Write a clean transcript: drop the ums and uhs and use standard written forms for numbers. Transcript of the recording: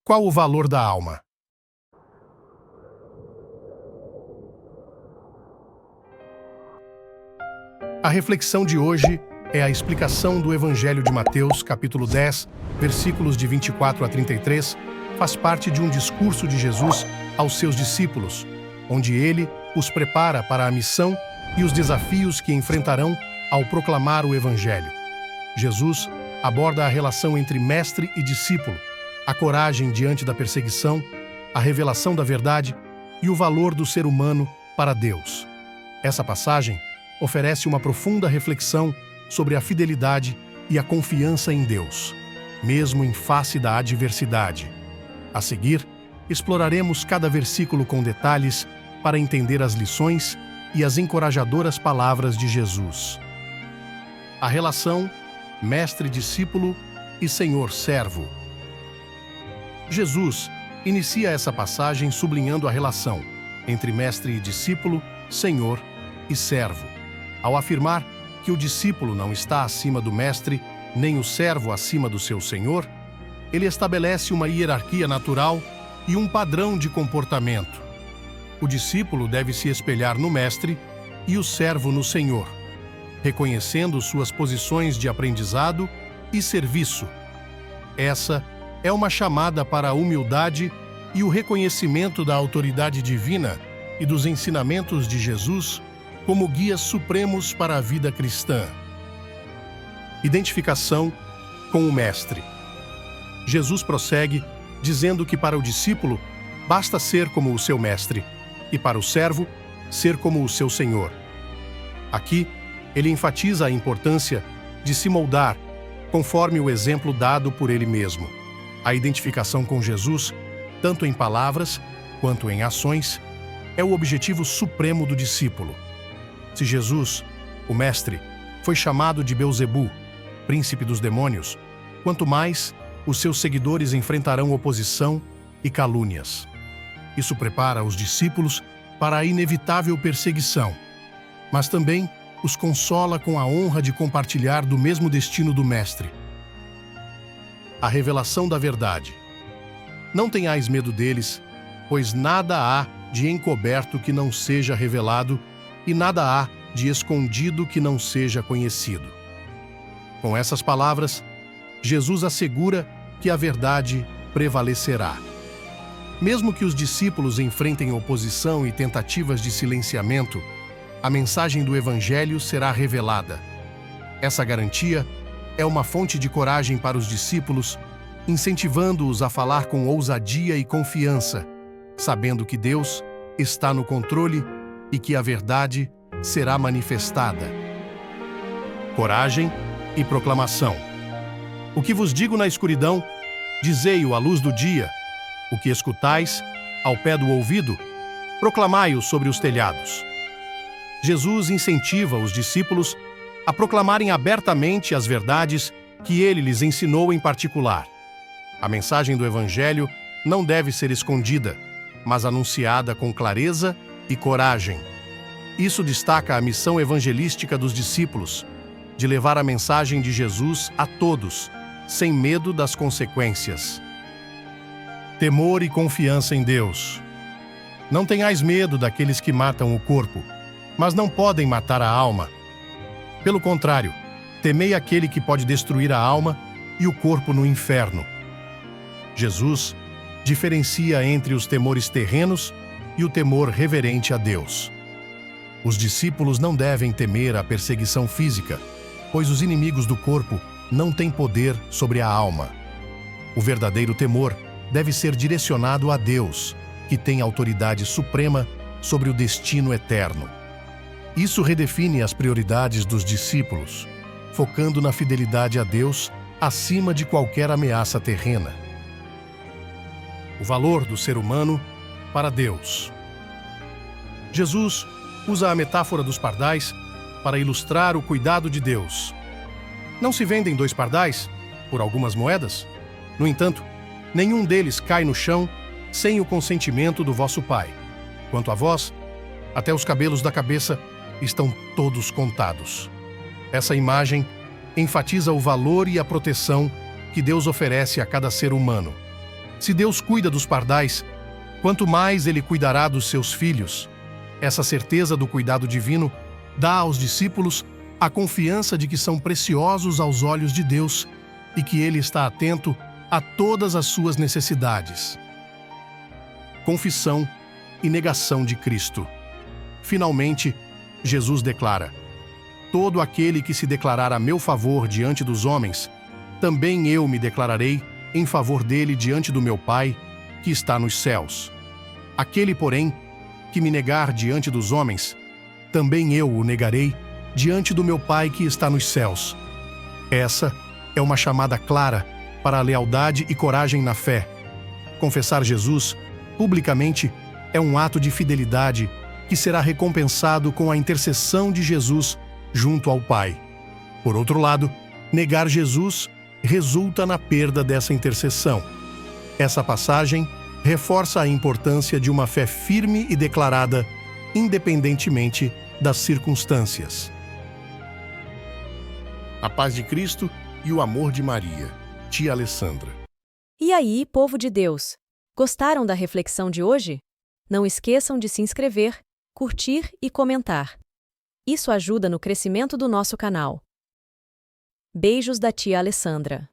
Qual o valor da alma? A reflexão de hoje é a explicação do Evangelho de Mateus, capítulo 10, versículos de 24 a 33, faz parte de um discurso de Jesus aos seus discípulos, onde ele os prepara para a missão e os desafios que enfrentarão ao proclamar o Evangelho. Jesus aborda a relação entre mestre e discípulo, a coragem diante da perseguição, a revelação da verdade e o valor do ser humano para Deus. Essa passagem oferece uma profunda reflexão sobre a fidelidade e a confiança em Deus, mesmo em face da adversidade. A seguir, exploraremos cada versículo com detalhes para entender as lições e as encorajadoras palavras de Jesus. A relação mestre-discípulo e senhor-servo. Jesus inicia essa passagem sublinhando a relação entre mestre e discípulo, senhor e servo, ao afirmar que o discípulo não está acima do mestre, nem o servo acima do seu senhor. Ele estabelece uma hierarquia natural e um padrão de comportamento. O discípulo deve se espelhar no mestre e o servo no senhor, reconhecendo suas posições de aprendizado e serviço. Essa é uma chamada para a humildade e o reconhecimento da autoridade divina e dos ensinamentos de Jesus como guias supremos para a vida cristã. Identificação com o mestre. Jesus prossegue dizendo que para o discípulo basta ser como o seu mestre e para o servo ser como o seu senhor. Aqui, ele enfatiza a importância de se moldar conforme o exemplo dado por ele mesmo. A identificação com Jesus, tanto em palavras quanto em ações, é o objetivo supremo do discípulo. Se Jesus, o mestre, foi chamado de Belzebu, príncipe dos demônios, quanto mais os seus seguidores enfrentarão oposição e calúnias. Isso prepara os discípulos para a inevitável perseguição, mas também os consola com a honra de compartilhar do mesmo destino do mestre. A revelação da verdade. Não tenhais medo deles, pois nada há de encoberto que não seja revelado, e nada há de escondido que não seja conhecido. Com essas palavras, Jesus assegura que a verdade prevalecerá. Mesmo que os discípulos enfrentem oposição e tentativas de silenciamento, a mensagem do Evangelho será revelada. Essa garantia é uma fonte de coragem para os discípulos, incentivando-os a falar com ousadia e confiança, sabendo que Deus está no controle e que a verdade será manifestada. Coragem e proclamação. O que vos digo na escuridão, dizei-o à luz do dia. O que escutais, ao pé do ouvido, proclamai-o sobre os telhados. Jesus incentiva os discípulos a proclamarem abertamente as verdades que ele lhes ensinou em particular. A mensagem do Evangelho não deve ser escondida, mas anunciada com clareza e coragem. Isso destaca a missão evangelística dos discípulos, de levar a mensagem de Jesus a todos, sem medo das consequências. Temor e confiança em Deus. Não tenhais medo daqueles que matam o corpo, mas não podem matar a alma. Pelo contrário, temei aquele que pode destruir a alma e o corpo no inferno. Jesus diferencia entre os temores terrenos e o temor reverente a Deus. Os discípulos não devem temer a perseguição física, pois os inimigos do corpo não têm poder sobre a alma. O verdadeiro temor deve ser direcionado a Deus, que tem autoridade suprema sobre o destino eterno. Isso redefine as prioridades dos discípulos, focando na fidelidade a Deus acima de qualquer ameaça terrena. O valor do ser humano para Deus. Jesus usa a metáfora dos pardais para ilustrar o cuidado de Deus. Não se vendem 2 pardais por algumas moedas? No entanto, nenhum deles cai no chão sem o consentimento do vosso Pai. Quanto a vós, até os cabelos da cabeça estão todos contados. Essa imagem enfatiza o valor e a proteção que Deus oferece a cada ser humano. Se Deus cuida dos pardais, quanto mais Ele cuidará dos seus filhos. Essa certeza do cuidado divino dá aos discípulos a confiança de que são preciosos aos olhos de Deus e que Ele está atento a todas as suas necessidades. Confissão e negação de Cristo. Finalmente, Jesus declara: todo aquele que se declarar a meu favor diante dos homens, também eu me declararei em favor dele diante do meu Pai, que está nos céus. Aquele, porém, que me negar diante dos homens, também eu o negarei diante do meu Pai que está nos céus. Essa é uma chamada clara para a lealdade e coragem na fé. Confessar Jesus publicamente é um ato de fidelidade que será recompensado com a intercessão de Jesus junto ao Pai. Por outro lado, negar Jesus resulta na perda dessa intercessão. Essa passagem reforça a importância de uma fé firme e declarada, independentemente das circunstâncias. A paz de Cristo e o amor de Maria. Tia Alessandra. E aí, povo de Deus? Gostaram da reflexão de hoje? Não esqueçam de se inscrever, curtir e comentar. Isso ajuda no crescimento do nosso canal. Beijos da tia Alessandra.